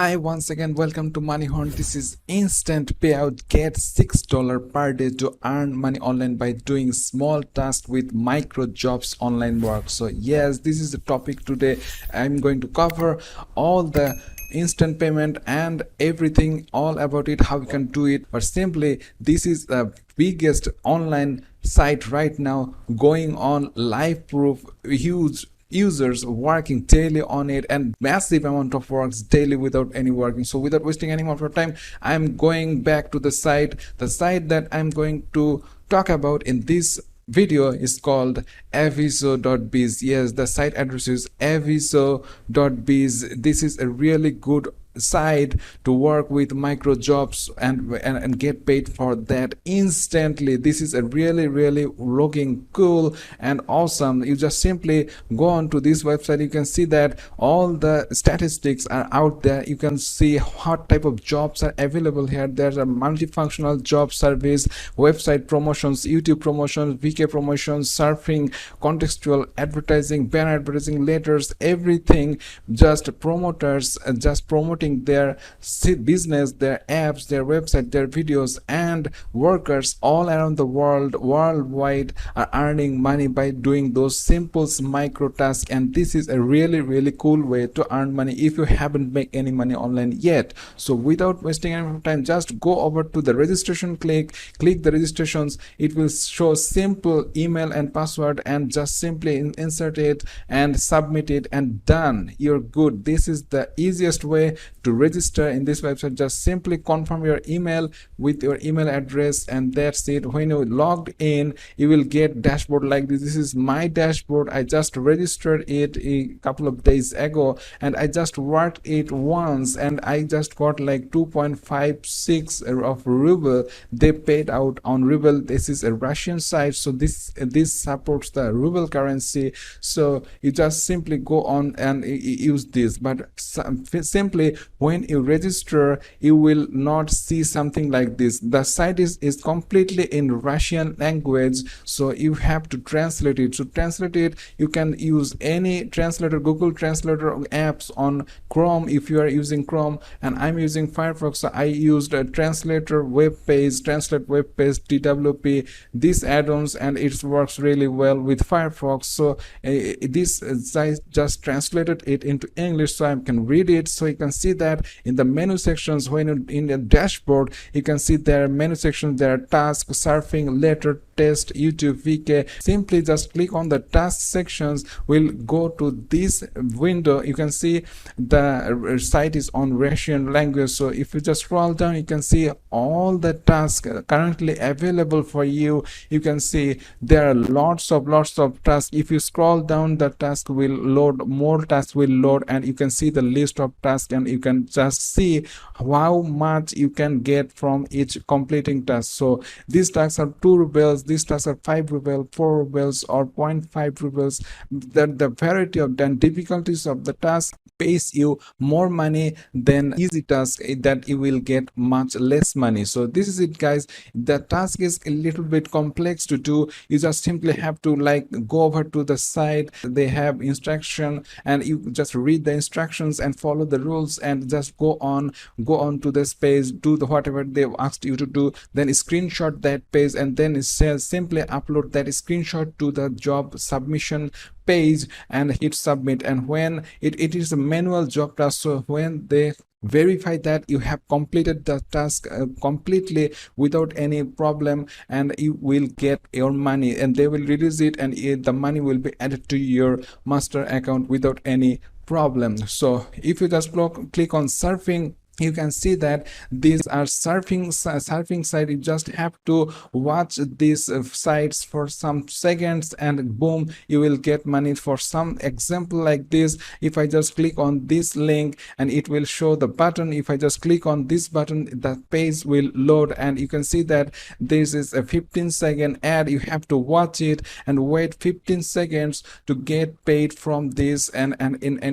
Hi, once again, welcome to Money Horn. This is instant payout. Get $6 per day to earn money online by doing small tasks with micro jobs online work. So, yes, this is the topic today. I'm going to cover all the instant payment and everything all about it, how you can do it. But simply, this is the biggest online site right now going on live proof, huge users working daily on it and massive amount of works daily without any working. So without wasting any more of your time, I'm going back to the site that I'm going to talk about in this video is called aviso.biz. Yes, the site address is aviso.biz. This is a really good site to work with micro jobs and get paid for that instantly. This is a really looking cool and awesome. You just simply go on to this website. You can see that all the statistics are out there. You can see what type of jobs are available here. There's a multifunctional job service, website promotions, YouTube promotions, VK promotions, surfing, contextual advertising, banner advertising, letters, everything. Just promoters just promoting their business, their apps, their website, their videos, and workers all around the world, worldwide, are earning money by doing those simple micro tasks. And this is a really cool way to earn money if you haven't made any money online yet. So without wasting any more time, just go over to the registration, click the registrations. It will show simple email and password, and just simply insert it and submit it, and done, you're good. This is the easiest way to register in this website. Just simply confirm your email with your email address, and that's it. When you logged in, you will get dashboard like this. This is my dashboard. I just registered it a couple of days ago, and I just worked it once, and I just got like 2.56 of ruble. They paid out on ruble. This is a Russian site, so this supports the ruble currency. So you just simply go on and use this. But simply when you register, you will not see something like this. The site is completely in Russian language, so you have to translate it. To translate it, you can use any translator, Google Translator apps on Chrome if you are using Chrome, and I'm using Firefox, so I used a translator web page, translate web page, TWP, these add-ons, and it works really well with Firefox. So this site just translated it into English, so I can read it. So you can see that in the menu sections, when you, in the dashboard, you can see there are menu sections. There are tasks, surfing, letter, test, YouTube, VK. Simply just click on the task sections. We'll go to this window. You can see the site is on Russian language. So if you just scroll down, you can see all the tasks currently available for you. You can see there are lots of tasks. If you scroll down, the task will load, more tasks will load, and you can see the list of tasks, and you can just see how much you can get from each completing task. So these tasks are 2 rubles, these tasks are 5 rubles, 4 rubles, or 0.5 rubles. The variety of the difficulties of the task pays you more money than easy task that you will get much less money. So this is it, guys. The task is a little bit complex to do. You just simply have to like go over to the site. They have instruction, and you just read the instructions and follow the rules, and just go on to this page, do the whatever they've asked you to do, then screenshot that page, and then it says simply upload that screenshot to the job submission page and hit submit. And when it is a manual job task, so when they verify that you have completed the task completely without any problem, and you will get your money, and they will release it, and the money will be added to your master account without any problem. So if you just click on surfing, you can see that these are surfing site. You just have to watch these sites for some seconds, and boom, you will get money. For some example like this, if I just click on this link, and it will show the button. If I just click on this button, the page will load, and you can see that this is a 15-second ad. You have to watch it and wait 15 seconds to get paid from this, and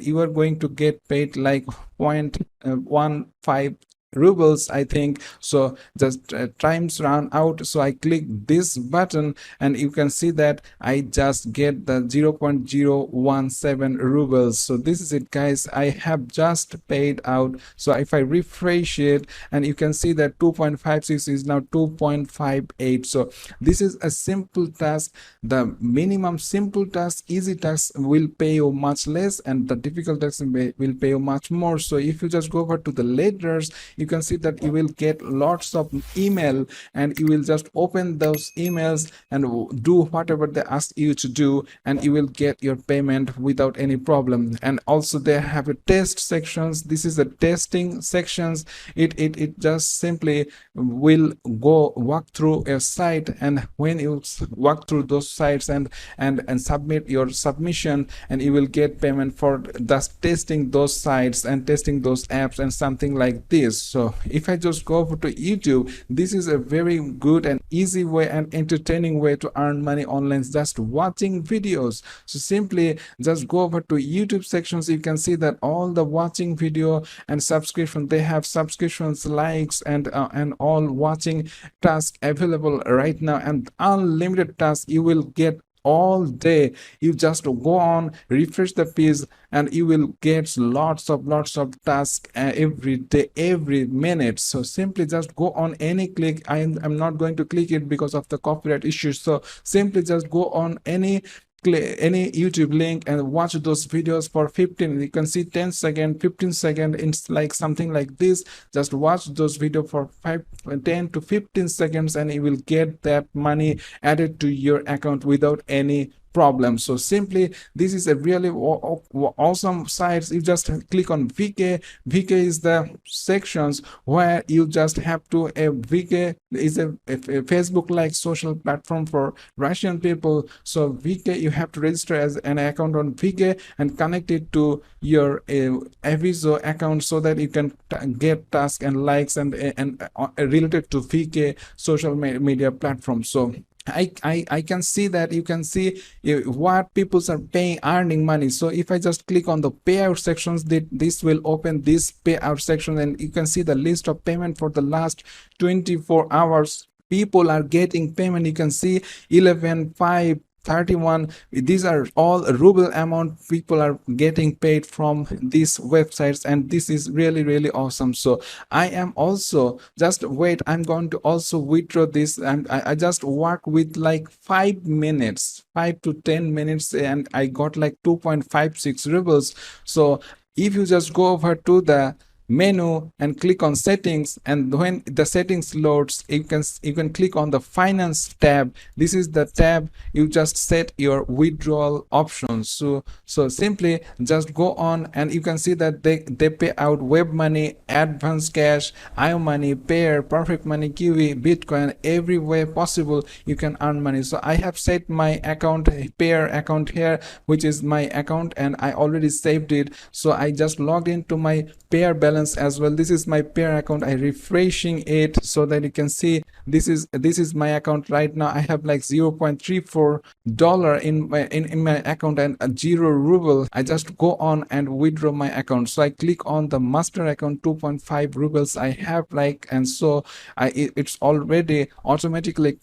you are going to get paid like 0.15 rubles, I think. So just times run out, so I click this button, and you can see that I just get the 0.017 rubles. So this is it, guys. I have just paid out. So if I refresh it, and you can see that 2.56 is now 2.58. so this is a simple task. The minimum simple task, easy task will pay you much less, and the difficult task will pay you much more. So if you just go over to the letters, you can see that you will get lots of email, and you will just open those emails and do whatever they ask you to do, and you will get your payment without any problem. And also they have a test sections. This is the testing sections. It just simply will go walk through a site, and when you walk through those sites and submit your submission, and you will get payment for just testing those sites and testing those apps and something like this. So if I just go over to YouTube, this is a very good and easy way and entertaining way to earn money online, just watching videos. So simply just go over to YouTube sections. You can see that all the watching video and subscription, they have subscriptions, likes, and all watching tasks available right now, and unlimited tasks you will get all day. You just go on, refresh the page, and you will get lots of tasks every day, every minute. So simply just go on any click. I'm not going to click it because of the copyright issues. So simply just go on any YouTube link and watch those videos for 15, you can see 10 second, 15 second, it's like something like this. Just watch those videos for 10 to 15 seconds, and you will get that money added to your account without any problem. So simply this is a really awesome site. You just click on VK. VK is the sections where you just have to VK is a Facebook like social platform for Russian people. So VK, you have to register as an account on VK and connect it to your Avizo account, so that you can get tasks and likes and related to VK social media platform. So I can see that you can see what people are paying, earning money. So if I just click on the payout sections, this will open this payout section, and you can see the list of payment for the last 24 hours. People are getting payment. You can see 11, 5, 31. These are all ruble amount people are getting paid from these websites, and this is really awesome. So I am also just wait, I'm going to also withdraw this, and I just work with like 5 minutes, 5 to 10 minutes, and I got like 2.56 rubles. So if you just go over to the menu and click on settings, and when the settings loads, you can click on the finance tab. This is the tab you just set your withdrawal options. So simply just go on, and you can see that they pay out web money, advance cash, iMoney, Payer, Perfect Money, Kiwi, Bitcoin. Every way possible you can earn money. So I have set my account, Payer account here, which is my account, and I already saved it. So I just logged into my Payer balance as well. This is my Payer account. I refreshing it so that you can see this is my account right now. I have like $0.34 in my account and 0 ruble. I just go on and withdraw my account. So I click on the master account, 2.5 rubles I have like, and so it's already automatically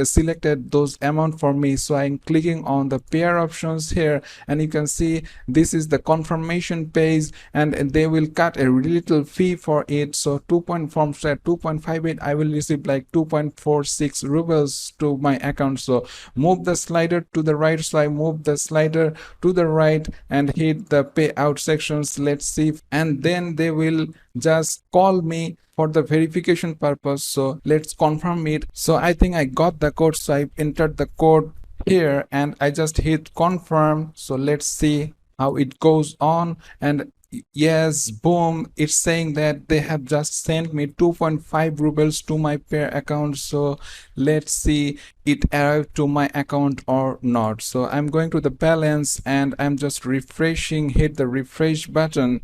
selected those amount for me. So I'm clicking on the Payer options here, and you can see this is the confirmation page, and they will cut a little fee for it. So 2.58, I will receive like 2.46 rubles to my account. So move the slider to the right. So I move the slider to the right and hit the payout sections. Let's see, and then they will just call me for the verification purpose. So let's confirm it. So I think I got the code, so I entered the code here and I just hit confirm. So let's see how it goes on, and yes, boom, it's saying that they have just sent me 2.5 rubles to my Payer account. So let's see it arrived to my account or not. So I'm going to the balance and I'm just refreshing, hit the refresh button,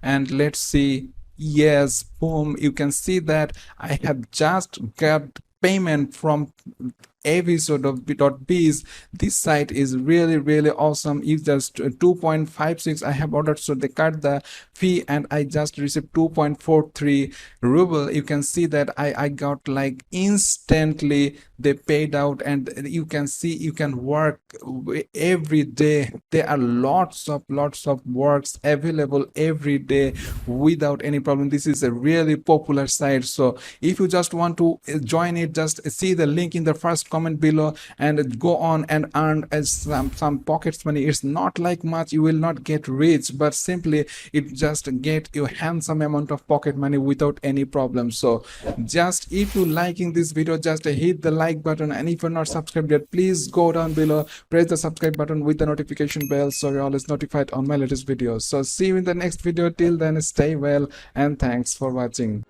and let's see. Yes, boom, you can see that I have just got payment from episode of B.Biz. This site is really awesome. It's just 2.56 I have ordered, so they cut the fee and I just received 2.43 ruble. You can see that I got like instantly they paid out, and you can see you can work every day. There are lots of works available every day without any problem. This is a really popular site, so if you just want to join it, just see the link in the first comment below and go on and earn some pockets money. It's not like much, you will not get rich, but simply it just get you handsome amount of pocket money without any problem. So just if you liking this video, just hit the like button, and if you're not subscribed yet, please go down below, press the subscribe button with the notification bell so you're always notified on my latest videos. So see you in the next video. Till then, stay well and thanks for watching.